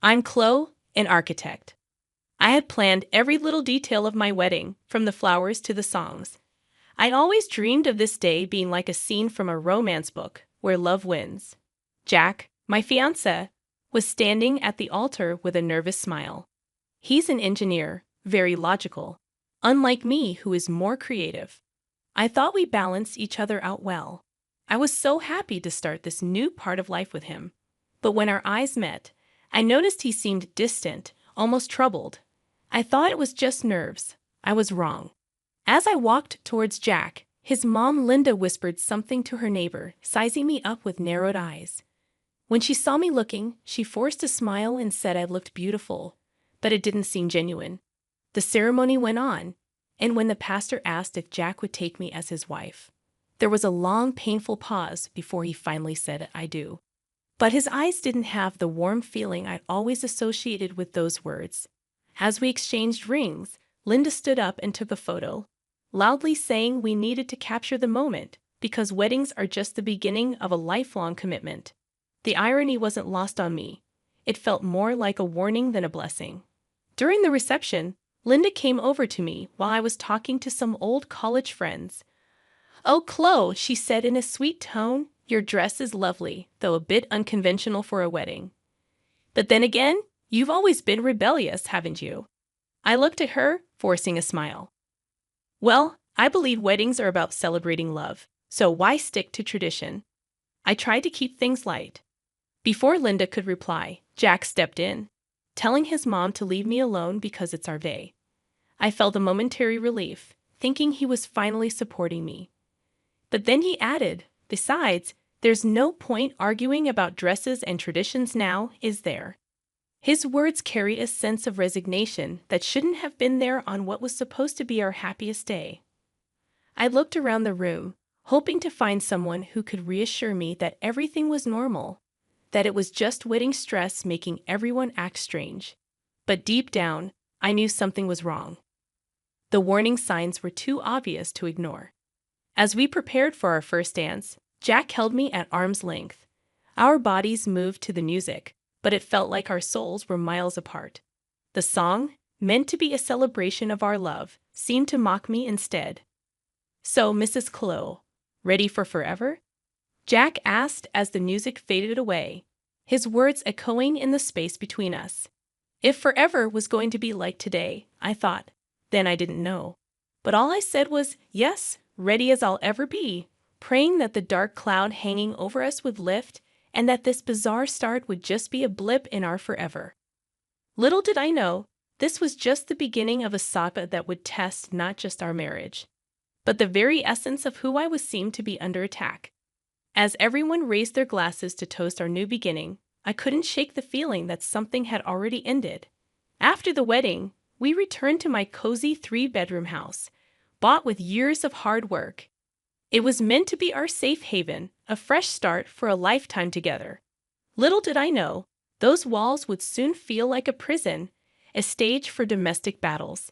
I'm Chloe, an architect. I had planned every little detail of my wedding, from the flowers to the songs. I'd always dreamed of this day being like a scene from a romance book where love wins. Jack, my fiancé, was standing at the altar with a nervous smile. He's an engineer, very logical, unlike me, who is more creative. I thought we balanced each other out well. I was so happy to start this new part of life with him. But when our eyes met, I noticed he seemed distant, almost troubled. I thought it was just nerves. I was wrong. As I walked towards Jack, his mom Linda whispered something to her neighbor, sizing me up with narrowed eyes. When she saw me looking, she forced a smile and said I looked beautiful, but it didn't seem genuine. The ceremony went on, and when the pastor asked if Jack would take me as his wife, there was a long, painful pause before he finally said, "I do." But his eyes didn't have the warm feeling I'd always associated with those words. As we exchanged rings, Linda stood up and took a photo, loudly saying we needed to capture the moment because weddings are just the beginning of a lifelong commitment. The irony wasn't lost on me. It felt more like a warning than a blessing. During the reception, Linda came over to me while I was talking to some old college friends. "Oh, Chloe," she said in a sweet tone, "your dress is lovely, though a bit unconventional for a wedding. But then again, you've always been rebellious, haven't you?" I looked at her, forcing a smile. "Well, I believe weddings are about celebrating love, so why stick to tradition?" I tried to keep things light. Before Linda could reply, Jack stepped in, telling his mom to leave me alone because it's our day. I felt a momentary relief, thinking he was finally supporting me. But then he added, "Besides, there's no point arguing about dresses and traditions now, is there?" His words carried a sense of resignation that shouldn't have been there on what was supposed to be our happiest day. I looked around the room, hoping to find someone who could reassure me that everything was normal, that it was just wedding stress making everyone act strange. But deep down, I knew something was wrong. The warning signs were too obvious to ignore. As we prepared for our first dance, Jack held me at arm's length. Our bodies moved to the music, but it felt like our souls were miles apart. The song, meant to be a celebration of our love, seemed to mock me instead. "So, Mrs. Chloe, ready for forever?" Jack asked as the music faded away, his words echoing in the space between us. If forever was going to be like today, I thought, then I didn't know. But all I said was, "Yes, ready as I'll ever be," praying that the dark cloud hanging over us would lift and that this bizarre start would just be a blip in our forever. Little did I know, this was just the beginning of a saga that would test not just our marriage, but the very essence of who I was seemed to be under attack. As everyone raised their glasses to toast our new beginning, I couldn't shake the feeling that something had already ended. After the wedding, we returned to my cozy 3-bedroom house, bought with years of hard work. It was meant to be our safe haven, a fresh start for a lifetime together. Little did I know, those walls would soon feel like a prison, a stage for domestic battles.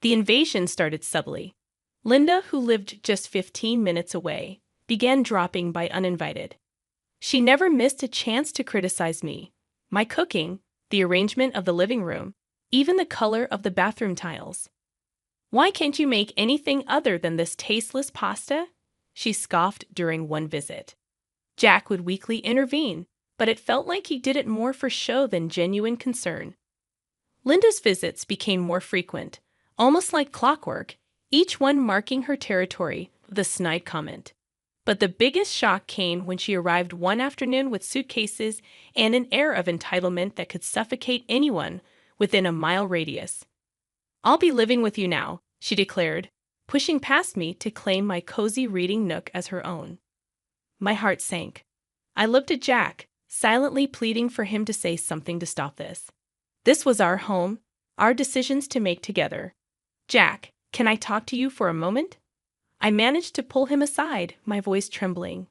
The invasion started subtly. Linda, who lived just 15 minutes away, began dropping by uninvited. She never missed a chance to criticize me, my cooking, the arrangement of the living room, even the color of the bathroom tiles. "Why can't you make anything other than this tasteless pasta?" she scoffed during one visit. Jack would weakly intervene, but it felt like he did it more for show than genuine concern. Linda's visits became more frequent, almost like clockwork, each one marking her territory with a snide comment. But the biggest shock came when she arrived one afternoon with suitcases and an air of entitlement that could suffocate anyone within a mile radius. "I'll be living with you now," she declared, pushing past me to claim my cozy reading nook as her own. My heart sank. I looked at Jack, silently pleading for him to say something to stop this. This was our home, our decisions to make together. "Jack, can I talk to you for a moment?" I managed to pull him aside, my voice trembling.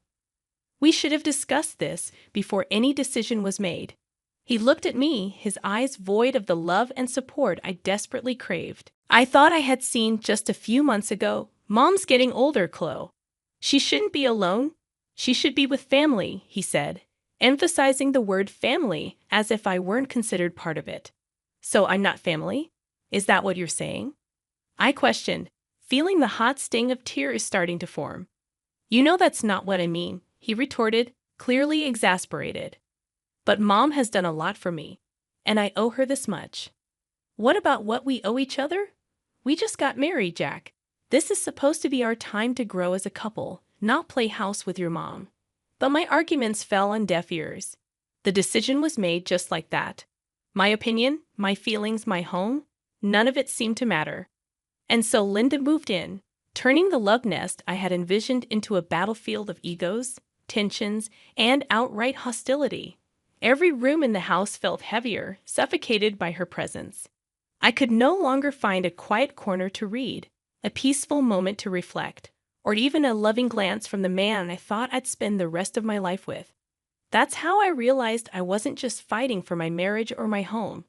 "We should have discussed this before any decision was made." He looked at me, his eyes void of the love and support I desperately craved. "I thought I had seen just a few months ago. Mom's getting older, Chloe. She shouldn't be alone. She should be with family," he said, emphasizing the word family as if I weren't considered part of it. So I'm not family? Is that what you're saying? I questioned, feeling the hot sting of tears starting to form. You know that's not what I mean, he retorted, clearly exasperated. But Mom has done a lot for me, and I owe her this much. What about what we owe each other? We just got married, Jack. This is supposed to be our time to grow as a couple, not play house with your mom. But my arguments fell on deaf ears. The decision was made just like that. My opinion, my feelings, my home, none of it seemed to matter. And so Linda moved in, turning the love nest I had envisioned into a battlefield of egos, tensions, and outright hostility. Every room in the house felt heavier, suffocated by her presence. I could no longer find a quiet corner to read, a peaceful moment to reflect, or even a loving glance from the man I thought I'd spend the rest of my life with. That's how I realized I wasn't just fighting for my marriage or my home.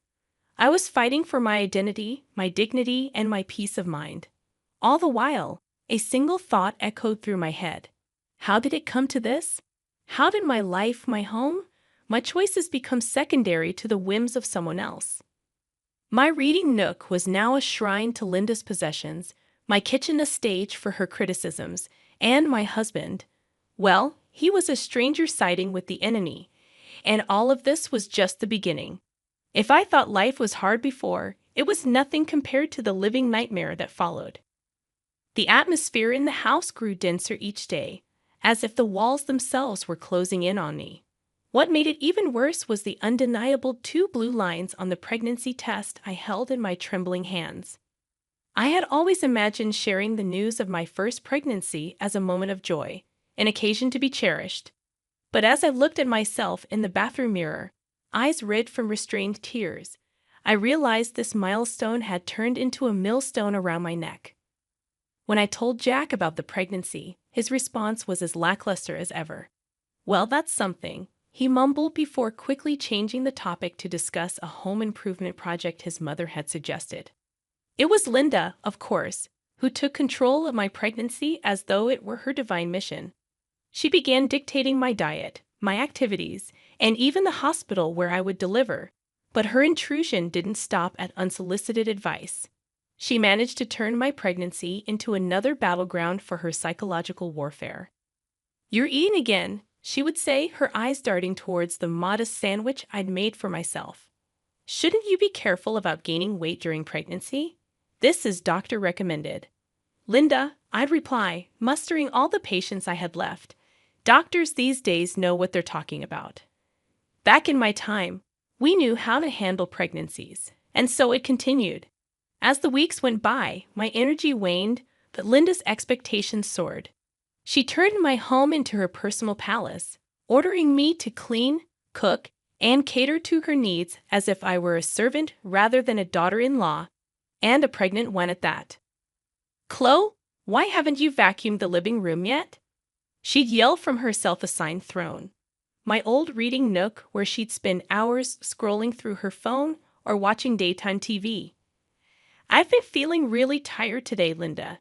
I was fighting for my identity, my dignity, and my peace of mind. All the while, a single thought echoed through my head. How did it come to this? How did my life, my home, my choices become secondary to the whims of someone else? My reading nook was now a shrine to Linda's possessions, my kitchen a stage for her criticisms, and my husband, well, he was a stranger siding with the enemy, and all of this was just the beginning. If I thought life was hard before, it was nothing compared to the living nightmare that followed. The atmosphere in the house grew denser each day, as if the walls themselves were closing in on me. What made it even worse was the undeniable 2 blue lines on the pregnancy test I held in my trembling hands. I had always imagined sharing the news of my first pregnancy as a moment of joy, an occasion to be cherished. But as I looked at myself in the bathroom mirror, eyes red from restrained tears, I realized this milestone had turned into a millstone around my neck. When I told Jack about the pregnancy, his response was as lackluster as ever. Well, that's something, he mumbled before quickly changing the topic to discuss a home improvement project his mother had suggested. It was Linda, of course, who took control of my pregnancy as though it were her divine mission. She began dictating my diet, my activities, and even the hospital where I would deliver, but her intrusion didn't stop at unsolicited advice. She managed to turn my pregnancy into another battleground for her psychological warfare. "You're eating again," she would say, her eyes darting towards the modest sandwich I'd made for myself. "Shouldn't you be careful about gaining weight during pregnancy? This is doctor recommended." "Linda," I'd reply, mustering all the patience I had left, "doctors these days know what they're talking about. Back in my time, we knew how to handle pregnancies." And so it continued. As the weeks went by, my energy waned, but Linda's expectations soared. She turned my home into her personal palace, ordering me to clean, cook, and cater to her needs as if I were a servant rather than a daughter-in-law, and a pregnant one at that. "Chloe, why haven't you vacuumed the living room yet?" She'd yell from her self-assigned throne, my old reading nook where she'd spend hours scrolling through her phone or watching daytime TV. "I've been feeling really tired today, Linda.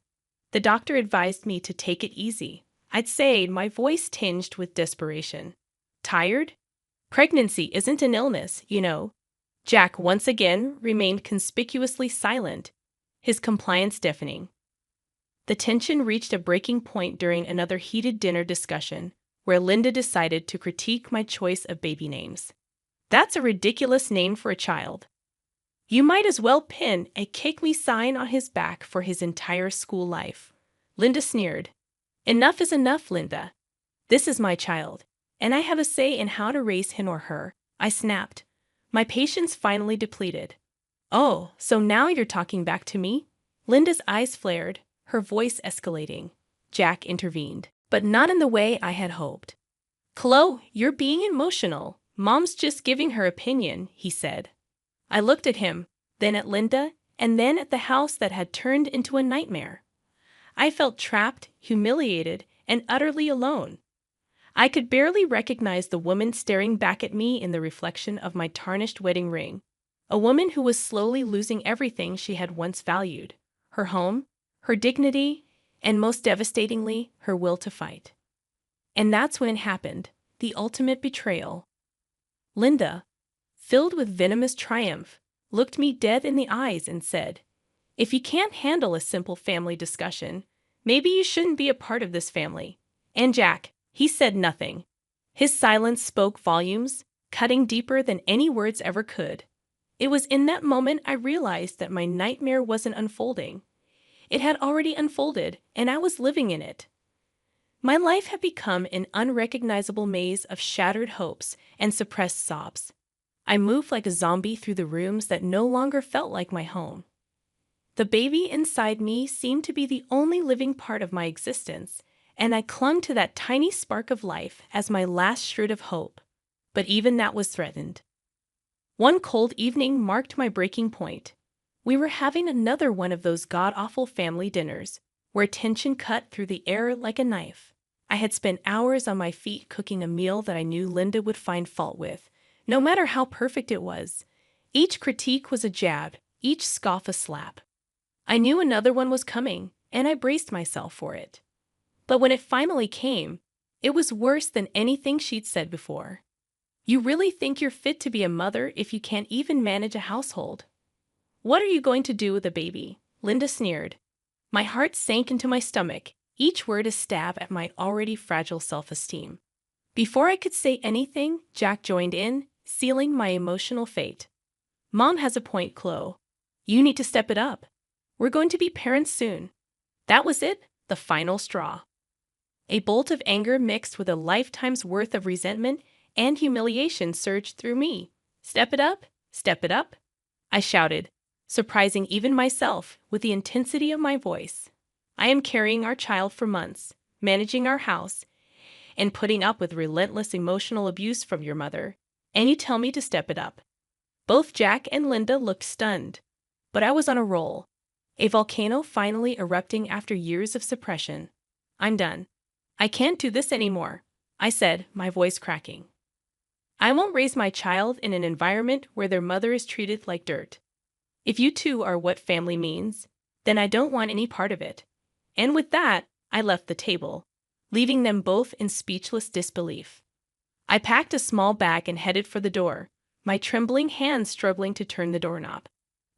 The doctor advised me to take it easy," I'd say, my voice tinged with desperation. "Tired? Pregnancy isn't an illness, you know." Jack once again remained conspicuously silent, his compliance deafening. The tension reached a breaking point during another heated dinner discussion, where Linda decided to critique my choice of baby names. "That's a ridiculous name for a child. You might as well pin a kick me sign on his back for his entire school life." Linda sneered. "Enough is enough, Linda. This is my child, and I have a say in how to raise him or her," I snapped, my patience finally depleted. "Oh, so now you're talking back to me?" Linda's eyes flared, her voice escalating. Jack intervened, but not in the way I had hoped. "Chloe, you're being emotional. Mom's just giving her opinion," he said. I looked at him, then at Linda, and then at the house that had turned into a nightmare. I felt trapped, humiliated, and utterly alone. I could barely recognize the woman staring back at me in the reflection of my tarnished wedding ring, a woman who was slowly losing everything she had once valued: her home, her dignity, and most devastatingly, her will to fight. And that's when it happened. the ultimate betrayal. Linda, filled with venomous triumph, looked me dead in the eyes and said, "If you can't handle a simple family discussion, maybe you shouldn't be a part of this family." And Jack, he said nothing. His silence spoke volumes, cutting deeper than any words ever could. It was in that moment I realized that my nightmare wasn't unfolding. It had already unfolded, and I was living in it. My life had become an unrecognizable maze of shattered hopes and suppressed sobs. I moved like a zombie through the rooms that no longer felt like my home. The baby inside me seemed to be the only living part of my existence, and I clung to that tiny spark of life as my last shred of hope. But even that was threatened. One cold evening marked my breaking point. We were having another one of those god-awful family dinners, where tension cut through the air like a knife. I had spent hours on my feet cooking a meal that I knew Linda would find fault with, no matter how perfect it was. Each critique was a jab, each scoff a slap. I knew another one was coming, and I braced myself for it. But when it finally came, it was worse than anything she'd said before. "You really think you're fit to be a mother if you can't even manage a household? What are you going to do with a baby?" Linda sneered. My heart sank into my stomach, each word a stab at my already fragile self-esteem. Before I could say anything, Jack joined in, sealing my emotional fate. "Mom has a point, Chloe. You need to step it up. We're going to be parents soon." That was it, the final straw. A bolt of anger mixed with a lifetime's worth of resentment and humiliation surged through me. "Step it up? Step it up?" I shouted, surprising even myself with the intensity of my voice. "I am carrying our child for months, managing our house, and putting up with relentless emotional abuse from your mother, and you tell me to step it up." Both Jack and Linda looked stunned, but I was on a roll, a volcano finally erupting after years of suppression. "I'm done. I can't do this anymore," I said, my voice cracking. "I won't raise my child in an environment where their mother is treated like dirt. If you two are what family means, then I don't want any part of it." And with that, I left the table, leaving them both in speechless disbelief. I packed a small bag and headed for the door, my trembling hands struggling to turn the doorknob.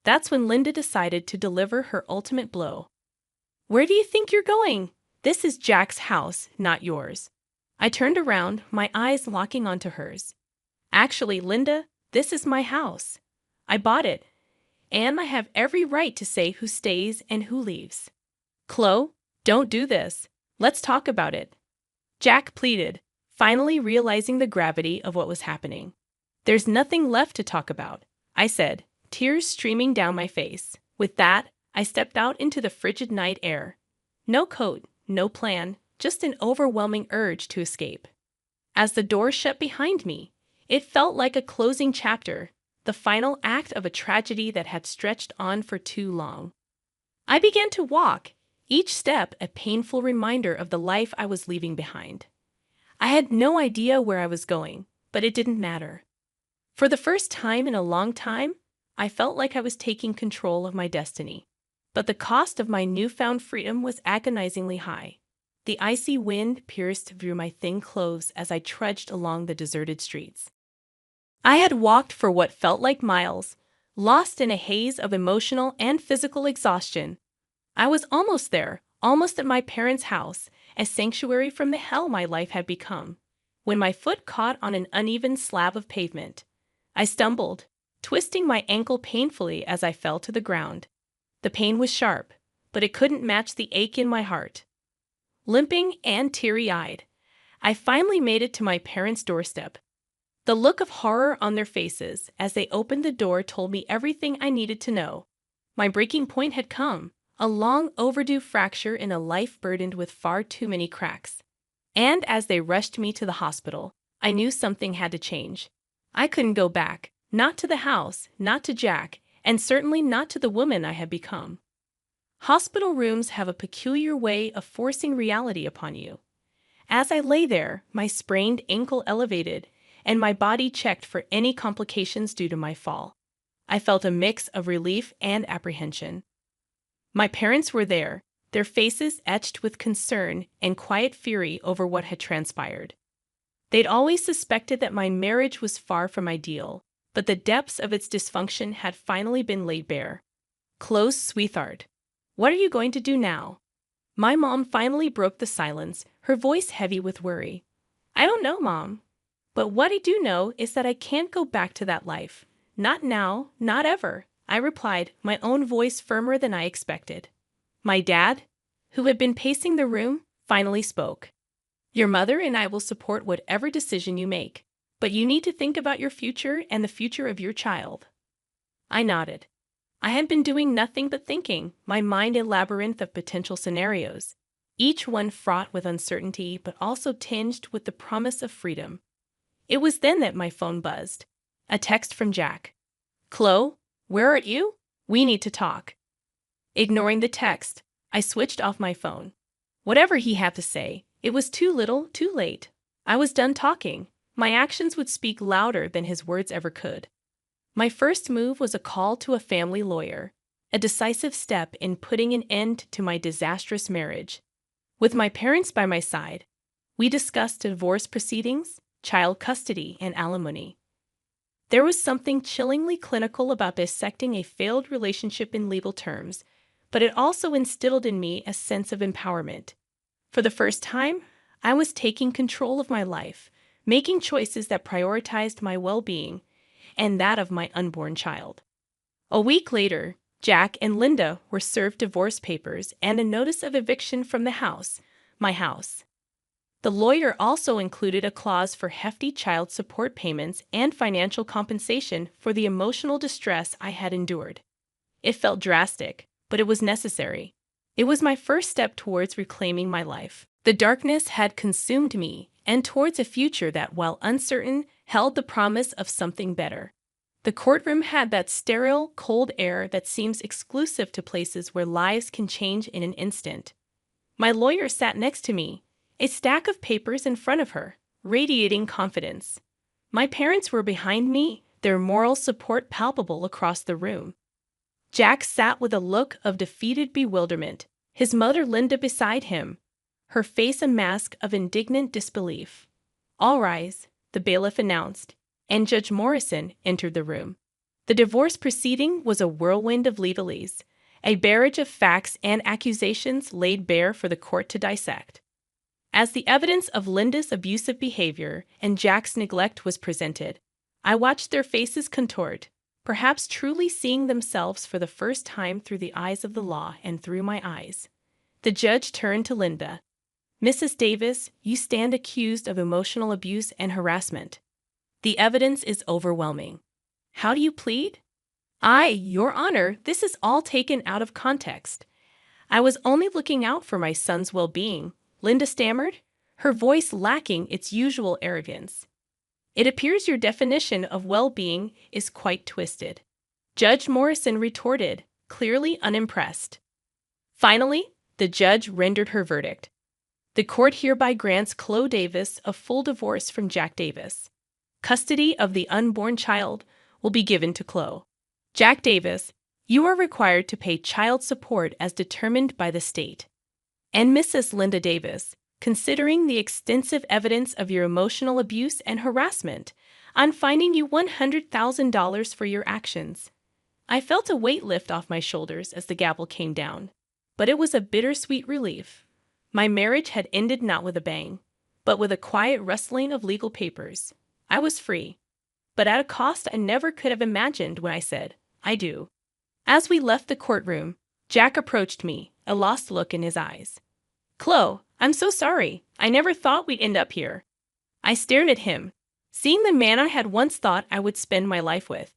That's when Linda decided to deliver her ultimate blow. "Where do you think you're going? This is Jack's house, not yours." I turned around, my eyes locking onto hers. "Actually, Linda, this is my house. I bought it, and I have every right to say who stays and who leaves." "Chloe, don't do this. Let's talk about it," Jack pleaded, finally realizing the gravity of what was happening. "There's nothing left to talk about," I said, tears streaming down my face. With that, I stepped out into the frigid night air. No coat, no plan, just an overwhelming urge to escape. As the door shut behind me, it felt like a closing chapter, the final act of a tragedy that had stretched on for too long. I began to walk, each step a painful reminder of the life I was leaving behind. I had no idea where I was going, but it didn't matter. For the first time in a long time, I felt like I was taking control of my destiny. But the cost of my newfound freedom was agonizingly high. The icy wind pierced through my thin clothes as I trudged along the deserted streets. I had walked for what felt like miles, lost in a haze of emotional and physical exhaustion. I was almost there, almost at my parents' house, a sanctuary from the hell my life had become, when my foot caught on an uneven slab of pavement. I stumbled, twisting my ankle painfully as I fell to the ground. The pain was sharp, but it couldn't match the ache in my heart. Limping and teary-eyed, I finally made it to my parents' doorstep. The look of horror on their faces as they opened the door told me everything I needed to know. My breaking point had come, a long overdue fracture in a life burdened with far too many cracks. And as they rushed me to the hospital, I knew something had to change. I couldn't go back, not to the house, not to Jack, and certainly not to the woman I had become. Hospital rooms have a peculiar way of forcing reality upon you. As I lay there, my sprained ankle elevated, and my body checked for any complications due to my fall, I felt a mix of relief and apprehension. My parents were there, their faces etched with concern and quiet fury over what had transpired. They'd always suspected that my marriage was far from ideal, but the depths of its dysfunction had finally been laid bare. "Close, sweetheart. What are you going to do now?" My mom finally broke the silence, her voice heavy with worry. "I don't know, Mom. But what I do know is that I can't go back to that life. Not now, not ever," I replied, my own voice firmer than I expected. My dad, who had been pacing the room, finally spoke. "Your mother and I will support whatever decision you make, but you need to think about your future and the future of your child." I nodded. I had been doing nothing but thinking, my mind a labyrinth of potential scenarios, each one fraught with uncertainty but also tinged with the promise of freedom. It was then that my phone buzzed. A text from Jack. "Chloe, where are you? We need to talk." Ignoring the text, I switched off my phone. Whatever he had to say, it was too little, too late. I was done talking. My actions would speak louder than his words ever could. My first move was a call to a family lawyer, a decisive step in putting an end to my disastrous marriage. With my parents by my side, we discussed divorce proceedings, child custody, and alimony. There was something chillingly clinical about dissecting a failed relationship in legal terms, but it also instilled in me a sense of empowerment. For the first time, I was taking control of my life, making choices that prioritized my well-being and that of my unborn child. A week later, Jack and Linda were served divorce papers and a notice of eviction from the house, my house. The lawyer also included a clause for hefty child support payments and financial compensation for the emotional distress I had endured. It felt drastic, but it was necessary. It was my first step towards reclaiming my life. The darkness had consumed me, and towards a future that, while uncertain, held the promise of something better. The courtroom had that sterile, cold air that seems exclusive to places where lives can change in an instant. My lawyer sat next to me, a stack of papers in front of her, radiating confidence. My parents were behind me, their moral support palpable across the room. Jack sat with a look of defeated bewilderment, his mother Linda beside him, her face a mask of indignant disbelief. "All rise," the bailiff announced, and Judge Morrison entered the room. The divorce proceeding was a whirlwind of legalese, a barrage of facts and accusations laid bare for the court to dissect. As the evidence of Linda's abusive behavior and Jack's neglect was presented, I watched their faces contort, perhaps truly seeing themselves for the first time through the eyes of the law and through my eyes. The judge turned to Linda. "Mrs. Davis, you stand accused of emotional abuse and harassment. The evidence is overwhelming. How do you plead?" Your Honor, this is all taken out of context. I was only looking out for my son's well-being," Linda stammered, her voice lacking its usual arrogance. "It appears your definition of well-being is quite twisted," Judge Morrison retorted, clearly unimpressed. Finally, the judge rendered her verdict. "The court hereby grants Chloe Davis a full divorce from Jack Davis. Custody of the unborn child will be given to Chloe. Jack Davis, you are required to pay child support as determined by the state. And Mrs. Linda Davis, considering the extensive evidence of your emotional abuse and harassment, I'm fining you $100,000 for your actions." I felt a weight lift off my shoulders as the gavel came down, but it was a bittersweet relief. My marriage had ended not with a bang, but with a quiet rustling of legal papers. I was free, but at a cost I never could have imagined when I said, "I do." As we left the courtroom, Jack approached me, a lost look in his eyes. "Chloe, I'm so sorry. I never thought we'd end up here." I stared at him, seeing the man I had once thought I would spend my life with,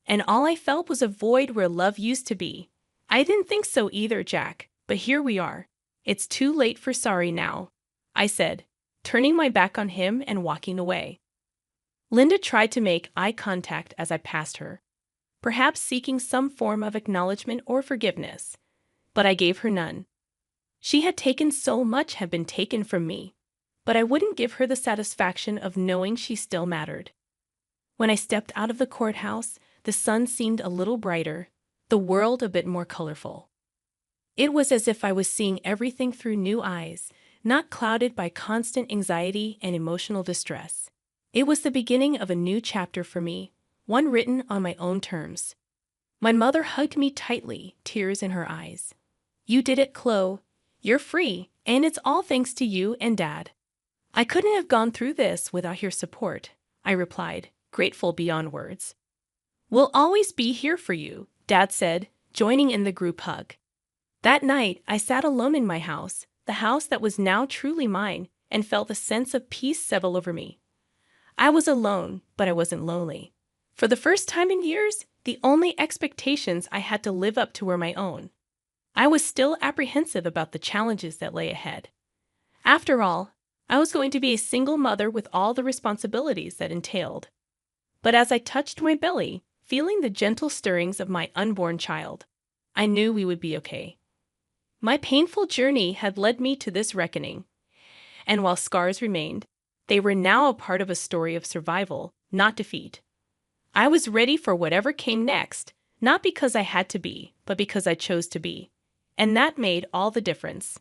and all I felt was a void where love used to be. "I didn't think so either, Jack, but here we are. It's too late for sorry now," I said, turning my back on him and walking away. Linda tried to make eye contact as I passed her, perhaps seeking some form of acknowledgement or forgiveness, but I gave her none. She had taken so much had been taken from me, but I wouldn't give her the satisfaction of knowing she still mattered. When I stepped out of the courthouse, the sun seemed a little brighter, the world a bit more colorful. It was as if I was seeing everything through new eyes, not clouded by constant anxiety and emotional distress. It was the beginning of a new chapter for me, one written on my own terms. My mother hugged me tightly, tears in her eyes. "You did it, Chloe. You're free, and it's all thanks to you and Dad." "I couldn't have gone through this without your support," I replied, grateful beyond words. "We'll always be here for you," Dad said, joining in the group hug. That night, I sat alone in my house, the house that was now truly mine, and felt a sense of peace settle over me. I was alone, but I wasn't lonely. For the first time in years, the only expectations I had to live up to were my own. I was still apprehensive about the challenges that lay ahead. After all, I was going to be a single mother with all the responsibilities that entailed. But as I touched my belly, feeling the gentle stirrings of my unborn child, I knew we would be okay. My painful journey had led me to this reckoning, and while scars remained, they were now a part of a story of survival, not defeat. I was ready for whatever came next, not because I had to be, but because I chose to be. And that made all the difference.